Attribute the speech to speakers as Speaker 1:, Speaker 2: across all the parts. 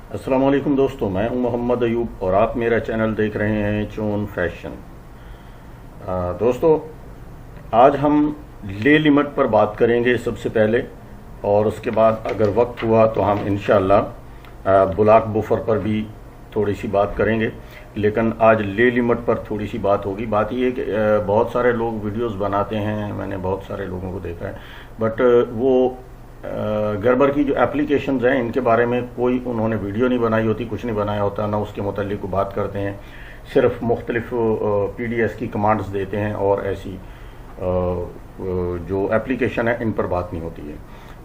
Speaker 1: अस्सलाम वालेकुम दोस्तों, मैं हूं मोहम्मद अयूब और आप मेरा चैनल देख रहे हैं चोन फैशन। दोस्तों, आज हम ले लिमिट पर बात करेंगे सबसे पहले, और उसके बाद अगर वक्त हुआ तो हम इंशाअल्लाह ब्लॉक बुफर पर भी थोड़ी सी बात करेंगे। लेकिन आज ले लिमिट पर थोड़ी सी बात होगी। बात ये है कि बहुत सारे लोग वीडियोस बनाते हैं, मैंने बहुत सारे लोगों को देखा है, बट वो गड़बड़ की जो एप्लीकेशंस हैं इनके बारे में कोई उन्होंने वीडियो नहीं बनाई होती, कुछ नहीं बनाया होता, ना उसके मुतालिक बात करते हैं, सिर्फ मुख्तलिफ PDS की कमांड्स देते हैं और ऐसी जो एप्लीकेशन है इन पर बात नहीं होती है।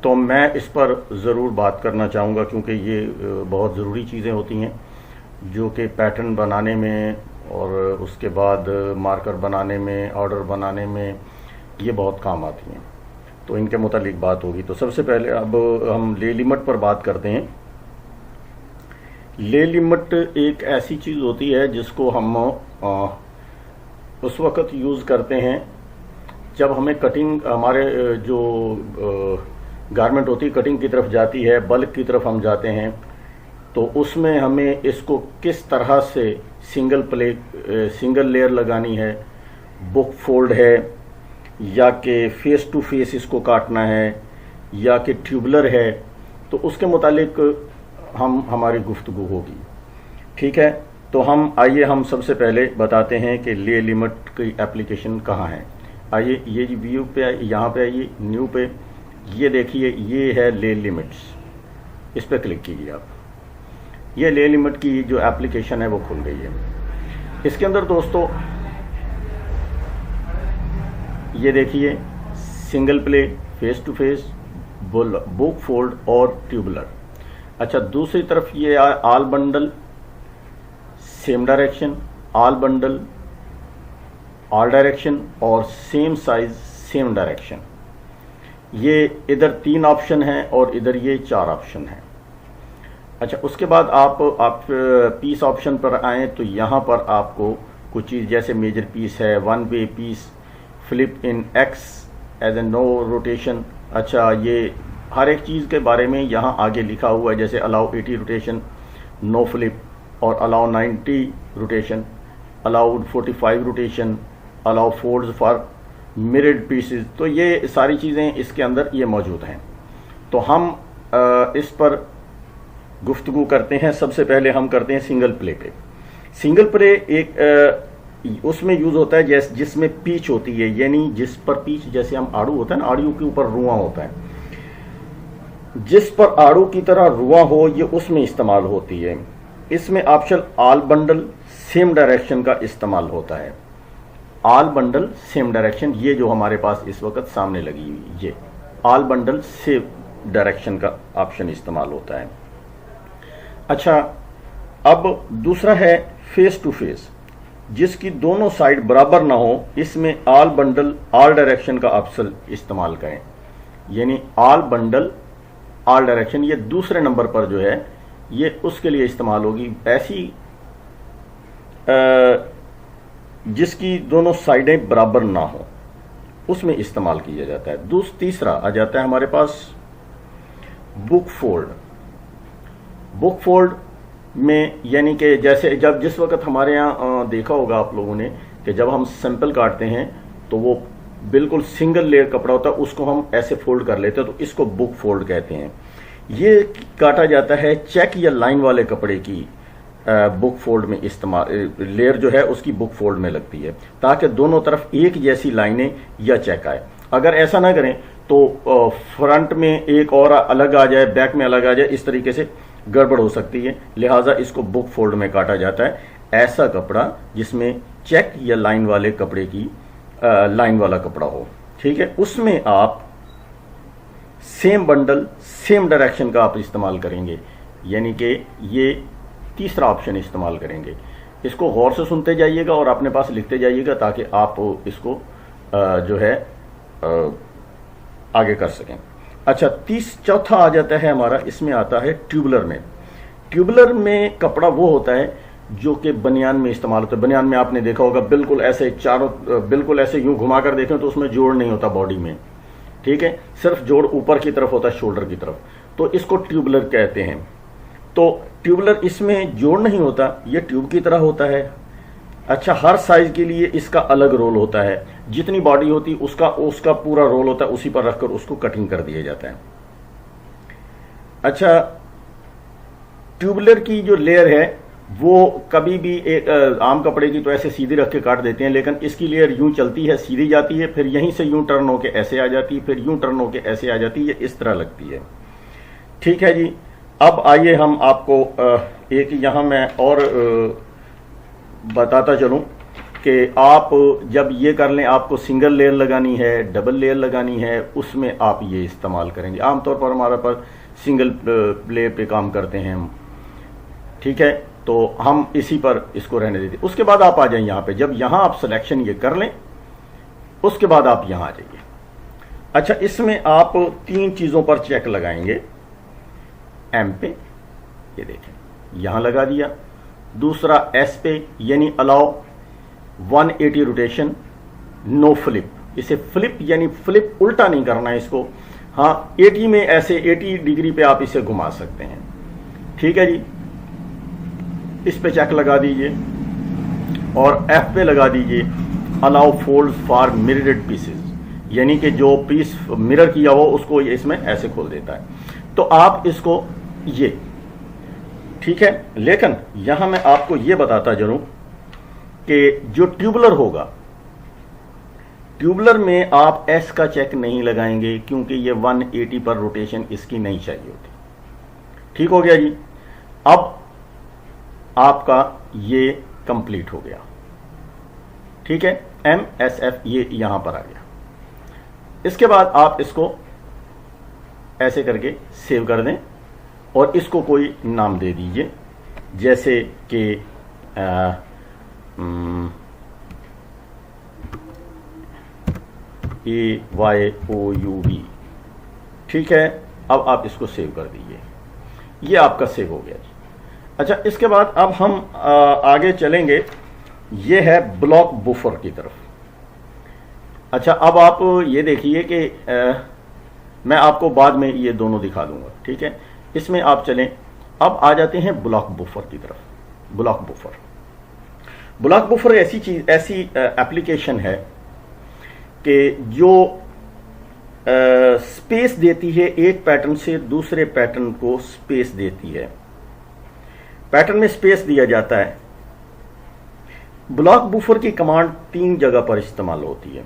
Speaker 1: तो मैं इस पर ज़रूर बात करना चाहूँगा क्योंकि ये बहुत ज़रूरी चीज़ें होती हैं जो कि पैटर्न बनाने में और उसके बाद मार्कर बनाने में, ऑर्डर बनाने में ये बहुत काम आती हैं। तो इनके मुतालिक बात होगी। तो सबसे पहले अब हम ले लिमिट पर बात करते हैं। ले लिमिट एक ऐसी चीज़ होती है जिसको हम उस वक़्त यूज़ करते हैं जब हमें कटिंग, हमारे जो गारमेंट होती है कटिंग की तरफ जाती है, बल्क की तरफ हम जाते हैं, तो उसमें हमें इसको किस तरह से सिंगल लेयर लगानी है, बुक फोल्ड है, या कि फेस टू फेस इसको काटना है, या कि ट्यूबलर है, तो उसके मुतालिक हमारी गुफ्तगू होगी। ठीक है, तो हम सबसे पहले बताते हैं कि ले लिमिट की एप्लीकेशन कहाँ है। आइए, ये व्यू पे आइए, यहाँ पे आइए, न्यू पे, ये देखिए, ये है ले लिमिट्स। इस पर क्लिक कीजिए आप। ये ले लिमिट की जो एप्लीकेशन है वो खुल गई है। इसके अंदर दोस्तों ये देखिए, single play, face to face, book fold और ट्यूबलर। अच्छा, दूसरी तरफ ये all bundle, same direction, all bundle, all direction और सेम साइज सेम डायरेक्शन। ये इधर 3 ऑप्शन हैं और इधर ये 4 ऑप्शन हैं। अच्छा, उसके बाद आप पीस ऑप्शन पर आएँ तो यहाँ पर आपको कुछ चीज़ जैसे मेजर पीस है, 1 way piece, flip in x as a no rotation. अच्छा, ये हर एक चीज़ के बारे में यहाँ आगे लिखा हुआ है, जैसे अलाउ 80 रोटेशन, नो फ्लिप, और allow 90 rotation, allowed 45 rotation, allow folds for mirrored pieces. तो ये सारी चीज़ें इसके अंदर ये मौजूद हैं। तो हम इस पर गुफ्तगू करते हैं। सबसे पहले हम करते हैं सिंगल प्ले पे। सिंगल प्ले एक उसमें यूज होता है जिसमें पीच होती है, यानी जिस पर पीच, जैसे हम आड़ू होता है ना, आड़ू के ऊपर रुआ होता है, जिस पर आड़ू की तरह रुआ हो, ये उसमें इस्तेमाल होती है। इसमें option all bundle same direction का इस्तेमाल होता है। ऑल बंडल सेम डायरेक्शन, ये जो हमारे पास इस वक्त सामने लगी हुई, ये ऑल बंडल सेम डायरेक्शन का ऑप्शन इस्तेमाल होता है। अच्छा, अब दूसरा है फेस टू फेस, जिसकी दोनों साइड बराबर ना हो, इसमें ऑल बंडल ऑल डायरेक्शन का ऑप्शन इस्तेमाल करें। यानी ऑल बंडल ऑल डायरेक्शन, ये दूसरे नंबर पर जो है ये उसके लिए इस्तेमाल होगी। ऐसी जिसकी दोनों साइडें बराबर ना हो, उसमें इस्तेमाल किया जाता है। तीसरा आ जाता है हमारे पास बुक फोल्ड। बुक फोल्ड में यानी कि जैसे जिस वक्त हमारे यहाँ देखा होगा आप लोगों ने कि जब हम सैंपल काटते हैं तो वो बिल्कुल सिंगल लेयर कपड़ा होता है, उसको हम ऐसे फोल्ड कर लेते हैं, तो इसको बुक फोल्ड कहते हैं। ये काटा जाता है चेक या लाइन वाले कपड़े की बुक फोल्ड में इस्तेमाल, लेयर जो है उसकी बुक फोल्ड में लगती है, ताकि दोनों तरफ एक जैसी लाइनें या चेक आए। अगर ऐसा ना करें तो फ्रंट में एक और अलग आ जाए, बैक में अलग आ जाए, इस तरीके से गड़बड़ हो सकती है। लिहाजा इसको बुक फोल्ड में काटा जाता है। ऐसा कपड़ा जिसमें चेक या लाइन वाले कपड़े की लाइन वाला कपड़ा हो, ठीक है, उसमें आप सेम बंडल सेम डायरेक्शन का आप इस्तेमाल करेंगे, यानी कि ये तीसरा ऑप्शन इस्तेमाल करेंगे। इसको गौर से सुनते जाइएगा और अपने पास लिखते जाइएगा ताकि आप इसको जो है आगे कर सकें। अच्छा, चौथा आ जाता है हमारा, इसमें आता है ट्यूबलर में। ट्यूबलर में कपड़ा वो होता है जो कि बनियान में इस्तेमाल होता है। बनियान में आपने देखा होगा बिल्कुल ऐसे बिल्कुल ऐसे यूं घुमा कर देखें तो उसमें जोड़ नहीं होता बॉडी में, ठीक है, सिर्फ जोड़ ऊपर की तरफ होता है, शोल्डर की तरफ, तो इसको ट्यूबलर कहते हैं। तो ट्यूबुलर इसमें जोड़ नहीं होता, ये ट्यूब की तरह होता है। अच्छा, हर साइज के लिए इसका अलग रोल होता है, जितनी बॉडी होती उसका उसका पूरा रोल होता है, उसी पर रखकर उसको कटिंग कर दिया जाता है। अच्छा, ट्यूबुलर की जो लेयर है वो कभी भी एक आम कपड़े की तो ऐसे सीधी रख के काट देते हैं, लेकिन इसकी लेयर यूं चलती है, सीधी जाती है, फिर यहीं से यूं टर्न होके ऐसे आ जाती है, फिर यूं टर्न होके ऐसे आ जाती है, इस तरह लगती है। ठीक है जी। अब आइए हम आपको एक यहाँ मैं और बताता चलूं कि आप जब ये कर लें, आपको सिंगल लेयर लगानी है, डबल लेयर लगानी है, उसमें आप ये इस्तेमाल करेंगे। आमतौर पर हमारे पास सिंगल प्ले पे काम करते हैं हम, ठीक है, तो हम इसी पर इसको रहने देते। उसके बाद आप आ जाएं यहाँ पे, जब यहाँ आप सिलेक्शन ये कर लें उसके बाद आप यहाँ आ जाइए। अच्छा, इसमें आप 3 चीज़ों पर चेक लगाएंगे। एम पे, ये देखें यहाँ लगा दिया। दूसरा एस पे, यानी अलाउ 180 रोटेशन, नो फ्लिप। इसे फ्लिप यानी फ्लिप उल्टा नहीं करना है इसको, हाँ 80 में ऐसे 80 डिग्री पे आप इसे घुमा सकते हैं। ठीक है जी, इस पे चेक लगा दीजिए और एफ पे लगा दीजिए allow fold for mirrored pieces, यानी कि जो पीस मिरर किया हो उसको ये इसमें ऐसे खोल देता है। तो आप इसको ये, ठीक है, लेकिन यहां मैं आपको ये बताता जरूर कि जो ट्यूबुलर होगा, ट्यूबुलर में आप एस का चेक नहीं लगाएंगे क्योंकि ये 180 पर रोटेशन इसकी नहीं चाहिए होती। ठीक हो गया जी। अब आपका ये कंप्लीट हो गया। ठीक है, एम एस एफ ये यहां पर आ गया। इसके बाद आप इसको ऐसे करके सेव कर दें और इसको कोई नाम दे दीजिए, जैसे कि AYOUB। ठीक है, अब आप इसको सेव कर दीजिए, ये आपका सेव हो गया जी। अच्छा, इसके बाद अब हम आगे चलेंगे, ये है ब्लॉक बुफर की तरफ। अच्छा, अब आप ये देखिए कि मैं आपको बाद में ये दोनों दिखा दूंगा। ठीक है, इसमें आप चलें, अब आ जाते हैं ब्लॉक बुफर की तरफ। ब्लॉक बुफर, ब्लॉक बुफर ऐसी चीज, ऐसी एप्लीकेशन है कि जो स्पेस देती है, एक पैटर्न से दूसरे पैटर्न को स्पेस देती है। पैटर्न में स्पेस दिया जाता है। ब्लॉक बुफर की कमांड 3 जगह पर इस्तेमाल होती है।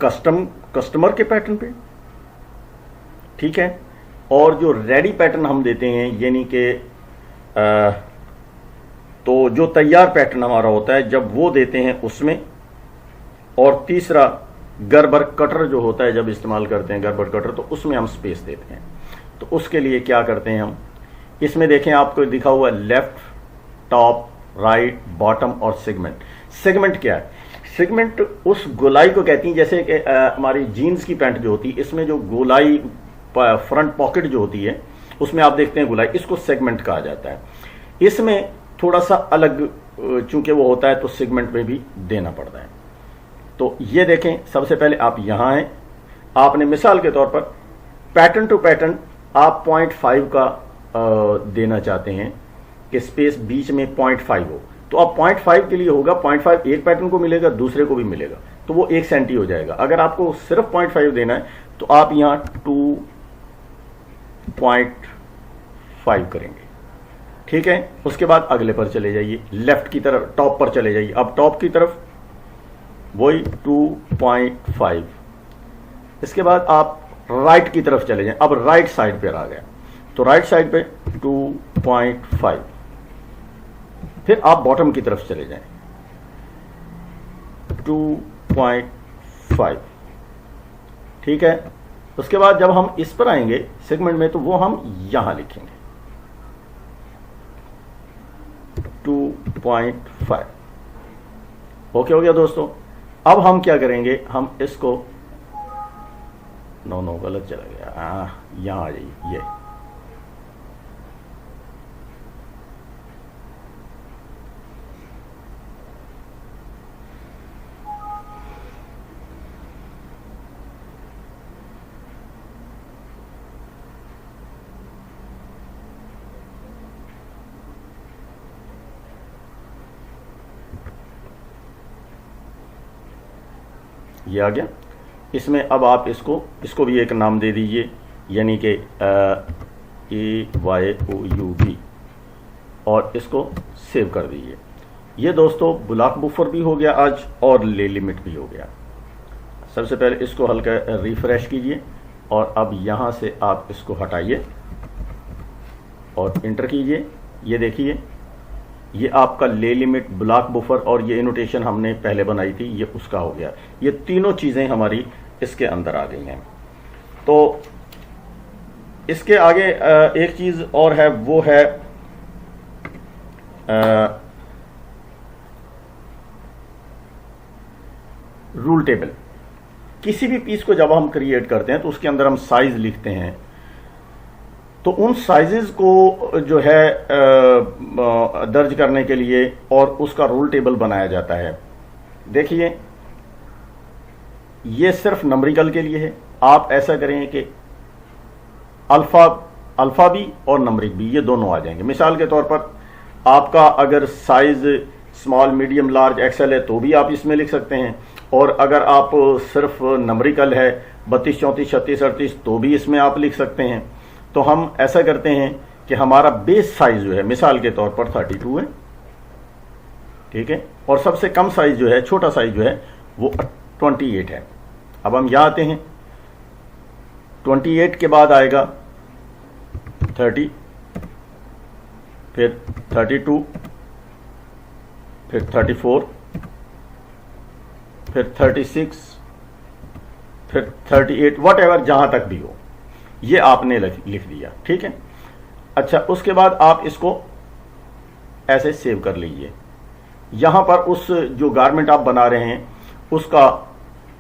Speaker 1: कस्टमर के पैटर्न पे, ठीक है, और जो रेडी पैटर्न हम देते हैं, यानी कि तो जो तैयार पैटर्न हमारा होता है जब वो देते हैं उसमें, और तीसरा गर्बर कटर जो होता है जब इस्तेमाल करते हैं गर्बर कटर, तो उसमें हम स्पेस देते हैं। तो उसके लिए क्या करते हैं हम, इसमें देखें आपको दिखा हुआ लेफ्ट, टॉप, राइट, बॉटम और सेगमेंट। सेगमेंट क्या है? सेगमेंट उस गोलाई को कहती है, जैसे कि हमारी जीन्स की पैंट जो होती है, इसमें जो गोलाई फ्रंट पॉकेट जो होती है उसमें आप देखते हैं गोलाई, इसको सेगमेंट कहा जाता है। इसमें थोड़ा सा अलग चूंकि वो होता है तो सेगमेंट में भी देना पड़ता है। तो ये देखें, सबसे पहले आप यहां हैं, आपने मिसाल के तौर पर पैटर्न टू पैटर्न आप 0.5 का देना चाहते हैं कि स्पेस बीच में 0.5 हो, तो अब 0.5 के लिए होगा 0.5 एक पैटर्न को मिलेगा, दूसरे को भी मिलेगा, तो वो 1 सेंटी हो जाएगा। अगर आपको सिर्फ 0.5 देना है तो आप यहां 2.5 करेंगे। ठीक है, उसके बाद अगले पर चले जाइए, लेफ्ट की तरफ, टॉप पर चले जाइए। अब टॉप की तरफ वही 2.5। इसके बाद आप राइट की तरफ चले जाएं, अब राइट साइड पर आ गया, तो राइट साइड पे 2.5। फिर आप बॉटम की तरफ चले जाएं, 2.5। ठीक है, उसके बाद जब हम इस पर आएंगे सेगमेंट में, तो वो हम यहां लिखेंगे 2.5। ओके हो गया दोस्तों। अब हम क्या करेंगे, हम इसको नो गलत चला गया, यहां आ जाइए, ये ये आ गया। इसमें अब आप इसको भी एक नाम दे दीजिए, यानी कि AYOUB, और इसको सेव कर दीजिए। ये दोस्तों ब्लॉक बुफर भी हो गया आज और ले लिमिट भी हो गया। सबसे पहले इसको हल्का रिफ्रेश कीजिए और अब यहाँ से आप इसको हटाइए और इंटर कीजिए। ये देखिए, ये आपका ले लिमिट, ब्लॉक बुफर और ये एनोटेशन हमने पहले बनाई थी, ये उसका हो गया। ये तीनों चीज़ें हमारी इसके अंदर आ गई हैं। तो इसके आगे एक चीज़ और है, वो है रूल टेबल। किसी भी पीस को जब हम क्रिएट करते हैं तो उसके अंदर हम साइज लिखते हैं, तो उन साइजेस को जो है दर्ज करने के लिए और उसका रूल टेबल बनाया जाता है। देखिए, ये सिर्फ नंबरिकल के लिए है। आप ऐसा करें कि अल्फा भी और नंबरिक भी, ये दोनों आ जाएंगे। मिसाल के तौर पर आपका अगर size small, medium, large, XL है तो भी आप इसमें लिख सकते हैं, और अगर आप सिर्फ नंबरिकल है 32, 34, 36, 38 तो भी इसमें आप लिख सकते हैं। तो हम ऐसा करते हैं कि हमारा बेस साइज जो है मिसाल के तौर पर 32 है, ठीक है, और सबसे कम साइज जो है, छोटा साइज जो है वो 28 है। अब हम यहां आते हैं, 28 के बाद आएगा 30, फिर 32, फिर 34, फिर 36, फिर 38, वट एवर जहां तक भी हो, ये आपने लिख दिया, ठीक है। अच्छा, उसके बाद आप इसको ऐसे सेव कर लीजिए। यहां पर उस जो गारमेंट आप बना रहे हैं उसका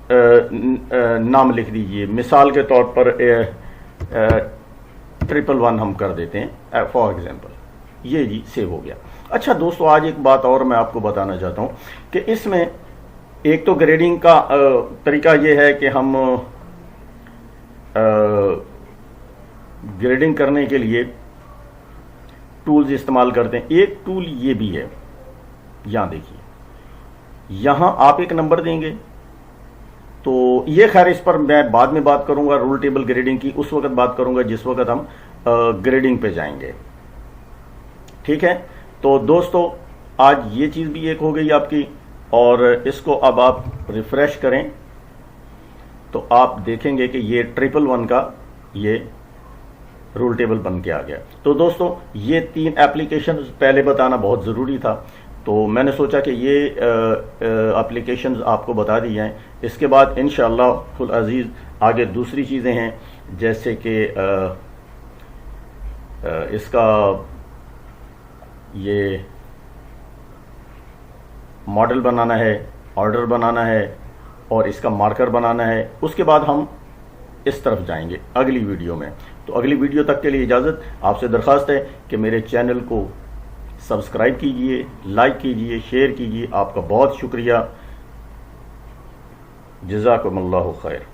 Speaker 1: नाम लिख दीजिए। मिसाल के तौर पर 111 हम कर देते हैं फॉर एग्जांपल। ये जी सेव हो गया। अच्छा दोस्तों, आज एक बात और मैं आपको बताना चाहता हूं कि इसमें एक तो ग्रेडिंग का तरीका ये है कि हम ग्रेडिंग करने के लिए टूल्स इस्तेमाल करते हैं। एक टूल ये भी है, यहां देखिए, यहां आप एक नंबर देंगे तो ये, खैर इस पर मैं बाद में बात करूंगा, रूल टेबल ग्रेडिंग की उस वक्त बात करूंगा जिस वक्त हम ग्रेडिंग पे जाएंगे, ठीक है। तो दोस्तों, आज ये चीज भी एक हो गई आपकी, और इसको अब आप रिफ्रेश करें तो आप देखेंगे कि ये 111 का ये रूल टेबल बन के आ गया। तो दोस्तों, ये 3 एप्लीकेशन पहले बताना बहुत ज़रूरी था, तो मैंने सोचा कि ये एप्लीकेशंस आपको बता दी जाएं। इसके बाद इंशाअल्लाह अज़ीज़ आगे दूसरी चीज़ें हैं, जैसे कि इसका ये मॉडल बनाना है, ऑर्डर बनाना है और इसका मार्कर बनाना है। उसके बाद हम इस तरफ जाएंगे अगली वीडियो में। तो अगली वीडियो तक के लिए इजाज़त। आपसे दरख्वास्त है कि मेरे चैनल को सब्सक्राइब कीजिए, लाइक कीजिए, शेयर कीजिए। आपका बहुत शुक्रिया। जज़ाकुमुल्लाहु खैर।